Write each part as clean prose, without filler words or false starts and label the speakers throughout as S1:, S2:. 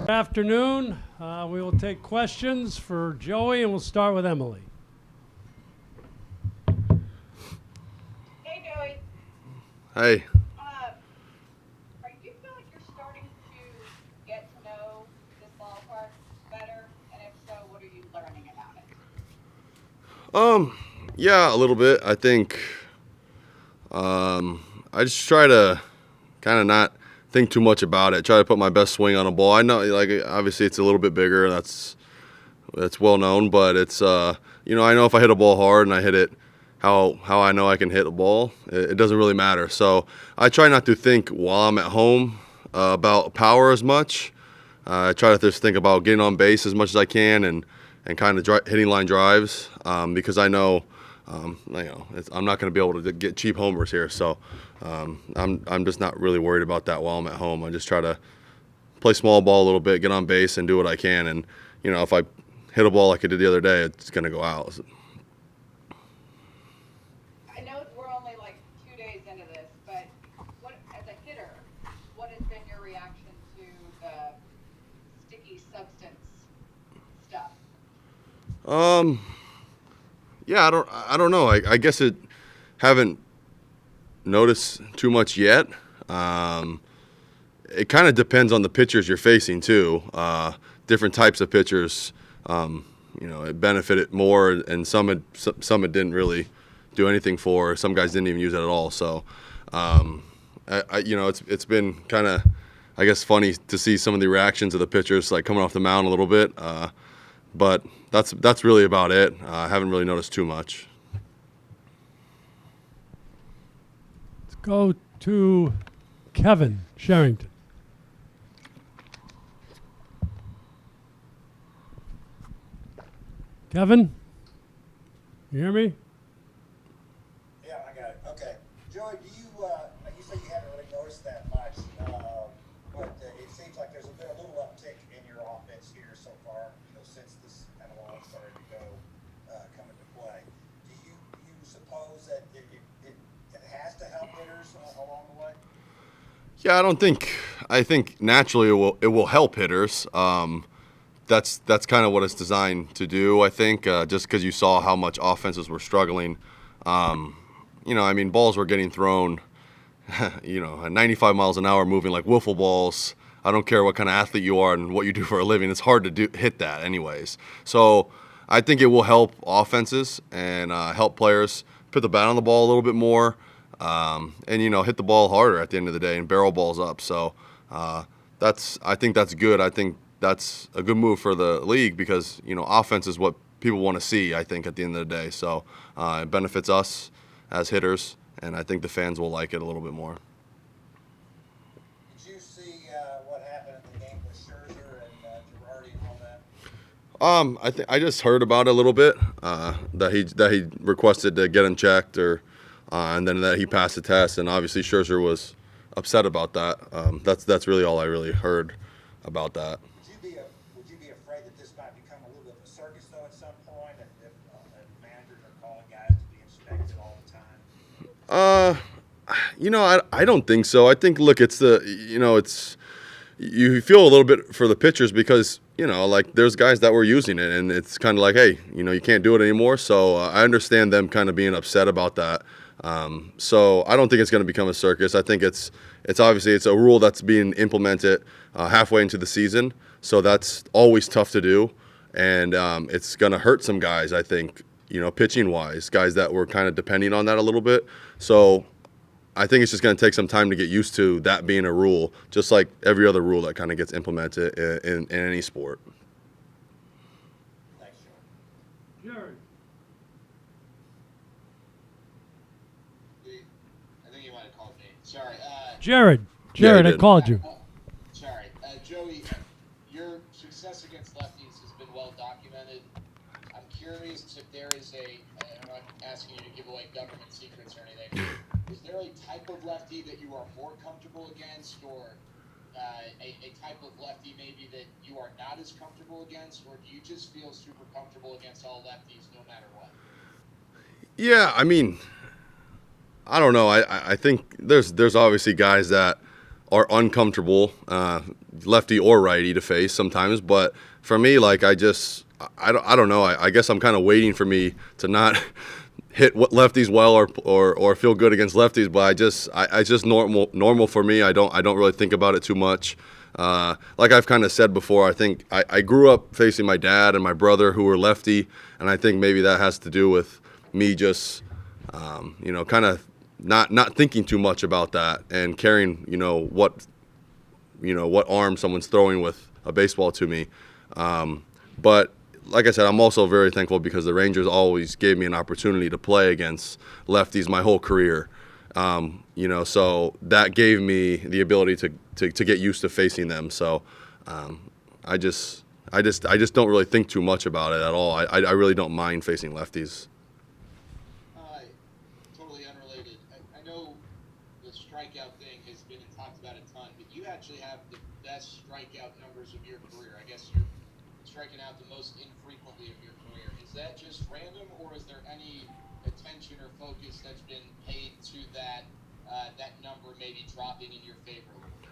S1: Good afternoon. We will take questions for Joey, and we'll start with Emily.
S2: Hey, Joey.
S3: Hey.
S2: You feel like you're starting to get to know this ballpark better? And if so, what are you learning about it?
S3: Yeah, a little bit. I think I just try to kind of not think too much about it. Try to put my best swing on a ball. I know, like, obviously it's a little bit bigger. That's well known, but it's I know if I hit a ball hard and I hit it how I know I can hit a ball, it doesn't really matter. So I try not to think while I'm at home about power as much. I try to just think about getting on base as much as I can and kind of hitting line drives because I know I'm not going to be able to get cheap homers here. So I'm just not really worried about that while I'm at home. I just try to play small ball a little bit, get on base, and do what I can. And if I hit a ball like I did the other day, it's going to go out.
S2: I know we're only like 2 days into this, but as a hitter, what has been your reaction to the sticky substance stuff?
S3: Yeah, I don't know. I guess it haven't noticed too much yet. It kind of depends on the pitchers you're facing too. Different types of pitchers, it benefited more, and some it didn't really do anything for. Some guys didn't even use it at all. So, it's been kind of, I guess, funny to see some of the reactions of the pitchers like coming off the mound a little bit. But that's really about it. I haven't really noticed too much.
S1: Let's go to Kevin Sherrington. Kevin, you hear me?
S4: Yeah, I got it. Okay. Joey, you said you haven't really noticed that much, but it seems like there's been a little uptick in your offense here so far, since this kind of all started to come into play. Do you suppose that it has to help hitters along the way?
S3: Yeah, I think naturally it will help hitters. That's kind of what it's designed to do, I think, just because you saw how much offenses were struggling. Balls were getting thrown, at 95 miles an hour moving like wiffle balls. I don't care what kind of athlete you are and what you do for a living. It's hard to hit that anyways. So I think it will help offenses and help players put the bat on the ball a little bit more and, hit the ball harder at the end of the day and barrel balls up. So I think that's good. I think that's a good move for the league because, offense is what people want to see, I think, at the end of the day. So it benefits us as hitters, and I think the fans will like it a little bit more.
S4: Did you see what happened in the game with Scherzer and Girardi and all that?
S3: I just heard about it a little bit, that he requested to get him checked and then that he passed the test, and obviously Scherzer was upset about that. That's really all I really heard about that.
S4: Would you be afraid that this might become a little bit of a circus though at some point, if managers are calling guys to be inspected all the time?
S3: I don't think so. I think, look, it's you feel a little bit for the pitchers because, there's guys that were using it, and it's kind of like, hey, you can't do it anymore. So I understand them kind of being upset about that. So I don't think it's going to become a circus. I think it's obviously it's a rule that's being implemented halfway into the season. So that's always tough to do, and it's going to hurt some guys, I think, pitching-wise, guys that were kind of depending on that a little bit. So I think it's just going to take some time to get used to that being a rule, just like every other rule that kind of gets implemented in any sport.
S4: Thanks,
S1: Jared.
S5: I think you might have called me. Sorry.
S1: Jared,
S3: Yeah,
S1: I called you.
S5: Sorry. Joey, your success against lefties has been well documented. I'm curious if there is I'm not asking you to give away government secrets or anything. Is there a type of lefty that you are more comfortable against, or a type of lefty maybe that you are not as comfortable against, or do you just feel super comfortable against all lefties no matter what?
S3: Yeah, I don't know. I think there's obviously guys that are uncomfortable lefty or righty to face sometimes. But for me, like I don't know. I guess I'm kind of waiting for me to not hit lefties well or feel good against lefties. But I just normal for me. I don't really think about it too much. Like I've kind of said before, I think I grew up facing my dad and my brother who were lefty, and I think maybe that has to do with me just kind of not thinking too much about that and caring what arm someone's throwing with a baseball to me. But like I said, I'm also very thankful because the Rangers always gave me an opportunity to play against lefties my whole career. So that gave me the ability to get used to facing them. So I just don't really think too much about it at all. I really don't mind facing lefties.
S5: Totally unrelated. I know the strikeout thing has been talked about a ton, but you actually have the best strikeout numbers of your career. I guess you're striking out the most infrequently of your career. Is that just random, or is there any attention or focus that's been paid to that number maybe dropping in your favor a little bit?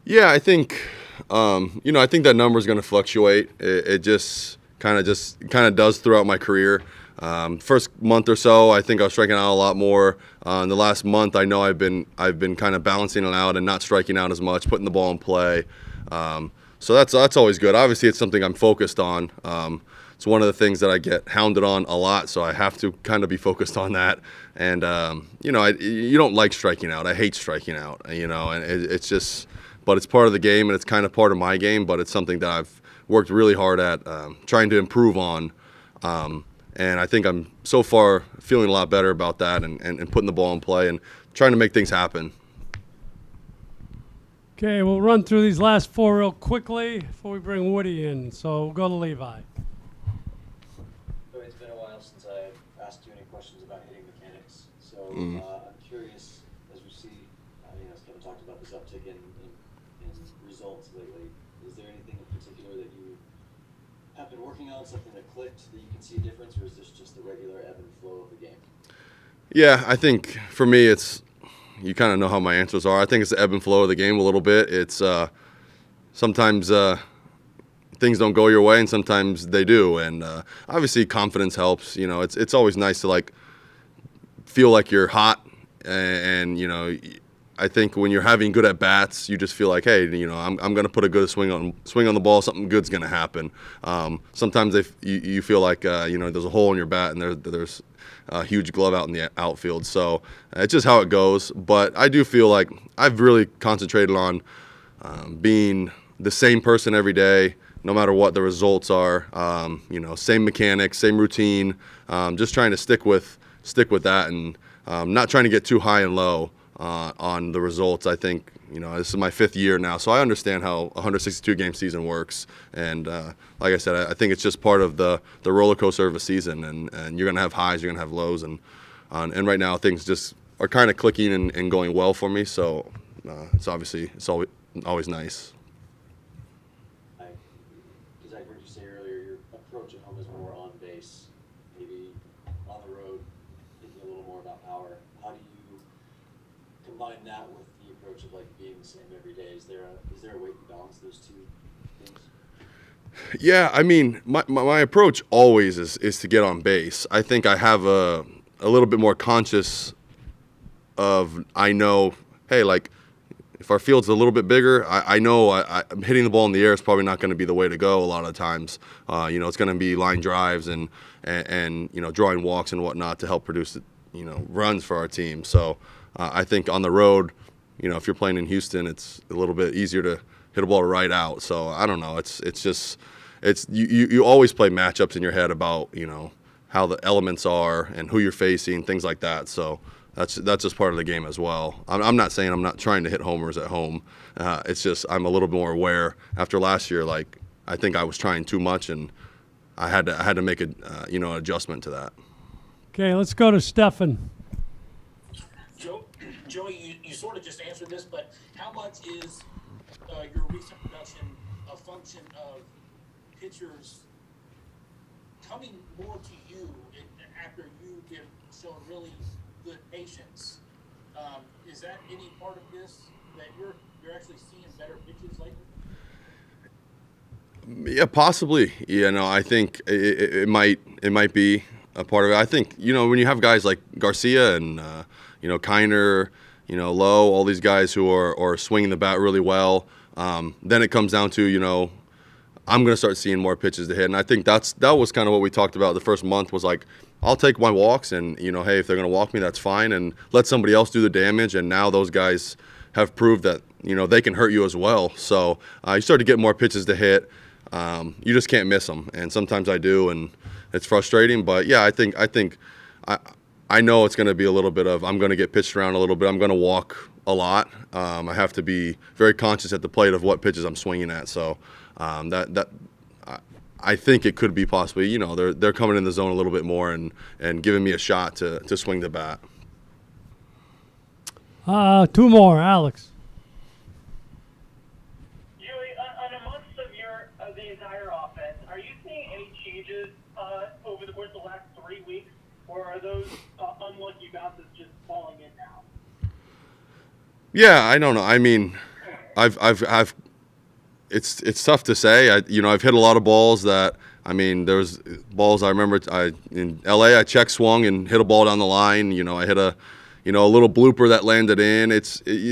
S3: Yeah, I think I think that number is going to fluctuate. It just kind of does throughout my career. First month or so, I think I was striking out a lot more. In the last month, I know I've been kind of balancing it out and not striking out as much, putting the ball in play. So that's always good. Obviously, it's something I'm focused on. It's one of the things that I get hounded on a lot, so I have to kind of be focused on that. And you don't like striking out. I hate striking out. And it's just, but it's part of the game, and it's kind of part of my game. But it's something that I've worked really hard at trying to improve on. And I think I'm so far feeling a lot better about that and putting the ball in play and trying to make things happen.
S1: Okay, we'll run through these last four real quickly before we bring Woody in. So we'll go to Levi.
S6: It's been a while since I asked you any questions about hitting mechanics. So I'm curious, as we see, as Kevin talked about this uptick in results lately, is there anything in particular that you have been working on, something that clicked that you can see a difference, or is this just the regular ebb and flow of the game?
S3: Yeah, I think for me it's, you kind of know how my answers are. I think it's the ebb and flow of the game a little bit. It's sometimes things don't go your way and sometimes they do. And obviously confidence helps. It's always nice to feel like you're hot. And I think when you're having good at bats, you just feel like, hey, I'm going to put a good swing on the ball. Something good's going to happen. Sometimes you feel like there's a hole in your bat and there's a huge glove out in the outfield. So it's just how it goes. But I do feel like I've really concentrated on being the same person every day, no matter what the results are. Same mechanics, same routine. Just trying to stick with that and not trying to get too high and low on the results. I think this is my 5th year now, so I understand how a 162-game season works. And like I said, I think it's just part of the roller coaster of a season. And you're gonna have highs, you're gonna have lows, and right now things just are kind of clicking and going well for me. So it's always nice.
S6: Because I heard you say earlier your approach at home is more on base, maybe on the road, thinking a little more about power. How do you combine that with the approach of being the same every day? Is there a way to balance those two things?
S3: Yeah, I mean, my approach always is to get on base. I think I have a little bit more conscious of, I know, hey, if our field's a little bit bigger, I know I'm hitting the ball in the air is probably not going to be the way to go a lot of times. It's going to be line drives and drawing walks and whatnot to help produce runs for our team. So I think on the road, if you're playing in Houston, it's a little bit easier to hit a ball right out. So I don't know. It's just you always play matchups in your head about how the elements are and who you're facing, things like that. So that's just part of the game as well. I'm not saying I'm not trying to hit homers at home. It's just I'm a little more aware. After last year, I think I was trying too much, and I had to make an adjustment to that.
S1: Okay, let's go to Stefan.
S7: Joey, you sort of just answered this, but how much is your recent production a function of pitchers coming more to you after you have shown really good patience? Is that any part of this that you're you're actually seeing better pitches lately?
S3: Yeah, possibly. You know, I think it might be a part of it. I think, you know, when you have guys like Garcia and you know, Kiner, you know, Lowe, all these guys who are swinging the bat really well, then it comes down to, you know, I'm going to start seeing more pitches to hit. And I think that was kind of what we talked about the first month was like, I'll take my walks and, you know, hey, if they're going to walk me, that's fine. And let somebody else do the damage. And now those guys have proved that, you know, they can hurt you as well. So you start to get more pitches to hit. You just can't miss them. And sometimes I do, and it's frustrating. But, yeah, I know it's going to be a little bit of I'm going to get pitched around a little bit. I'm going to walk a lot. I have to be very conscious at the plate of what pitches I'm swinging at. So I think it could be possibly, you know, they're coming in the zone a little bit more and giving me a shot to swing the bat.
S1: Two more, Alex.
S8: Joey, on a month of the entire offense, are you seeing any changes over the course of the last 3 weeks, or are those unlucky bounces just falling in now?
S3: Yeah, I don't know. I mean, it's tough to say. I've hit a lot of balls that, I mean, there's balls I remember in LA I check swung and hit a ball down the line. You know, I hit a little blooper that landed in.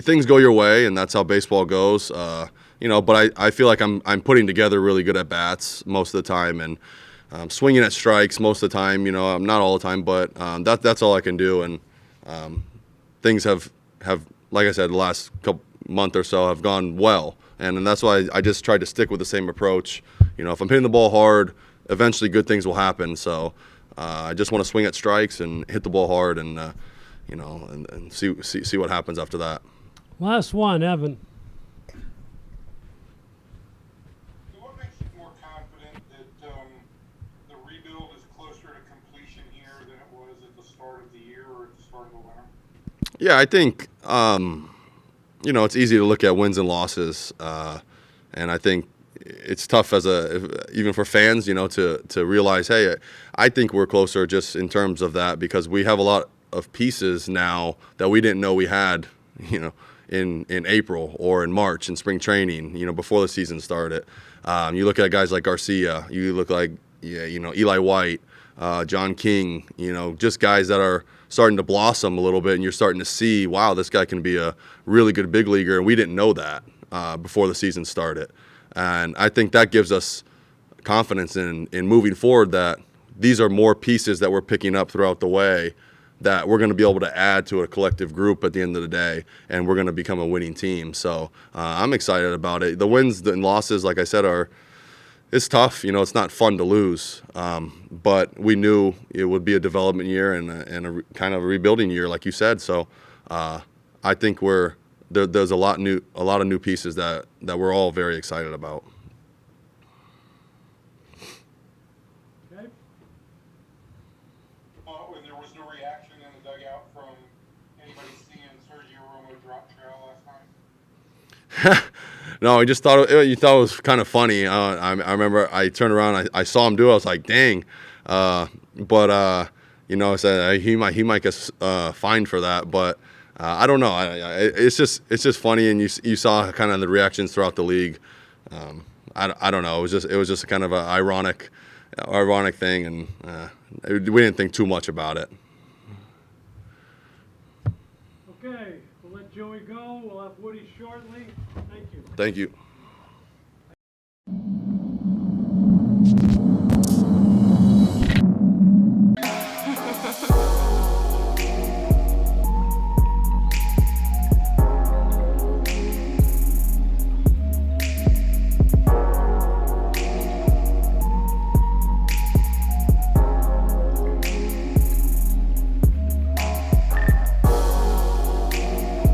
S3: Things go your way, and that's how baseball goes. But I feel like I'm putting together really good at bats most of the time, and swinging at strikes most of the time. You know, not all the time, but that's all I can do. And things have like I said, the last month or so have gone well, and that's why I just tried to stick with the same approach. You know, if I'm hitting the ball hard, eventually good things will happen. So I just want to swing at strikes and hit the ball hard, and and see what happens after that.
S1: Last one, Evan.
S9: What makes you more confident that the rebuild is closer to completion here than it was at the start of the year or at the start of the winter?
S3: Yeah, I think it's easy to look at wins and losses, and I think it's tough even for fans, to realize, hey, I think we're closer just in terms of that because we have a lot of pieces now that we didn't know we had, in April or in March in spring training, before the season started. You look at guys like Garcia, you look like, Eli White, John King, just guys that are starting to blossom a little bit, and you're starting to see, wow, this guy can be a really good big leaguer, and we didn't know that before the season started. And I think that gives us confidence in moving forward that these are more pieces that we're picking up throughout the way that we're going to be able to add to a collective group at the end of the day, and we're going to become a winning team. So I'm excited about it. The wins and losses, like I said, it's tough. It's not fun to lose, but we knew it would be a development year and a kind of a rebuilding year, like you said. So I think there's a lot of new pieces that we're all very excited about.
S1: Okay.
S9: And there was no reaction in the dugout from anybody seeing Sergio Romo drop trail last night?
S3: No, you thought it was kind of funny. I remember I turned around, I saw him do it. I was like, dang. I said he might get fined for that, but I don't know. It's just funny, and you saw kind of the reactions throughout the league. I don't know. It was just kind of an ironic thing, and we didn't think too much about it.
S1: Okay, we'll let Joey go. We'll have Woody shortly. Thank you.
S3: Thank you.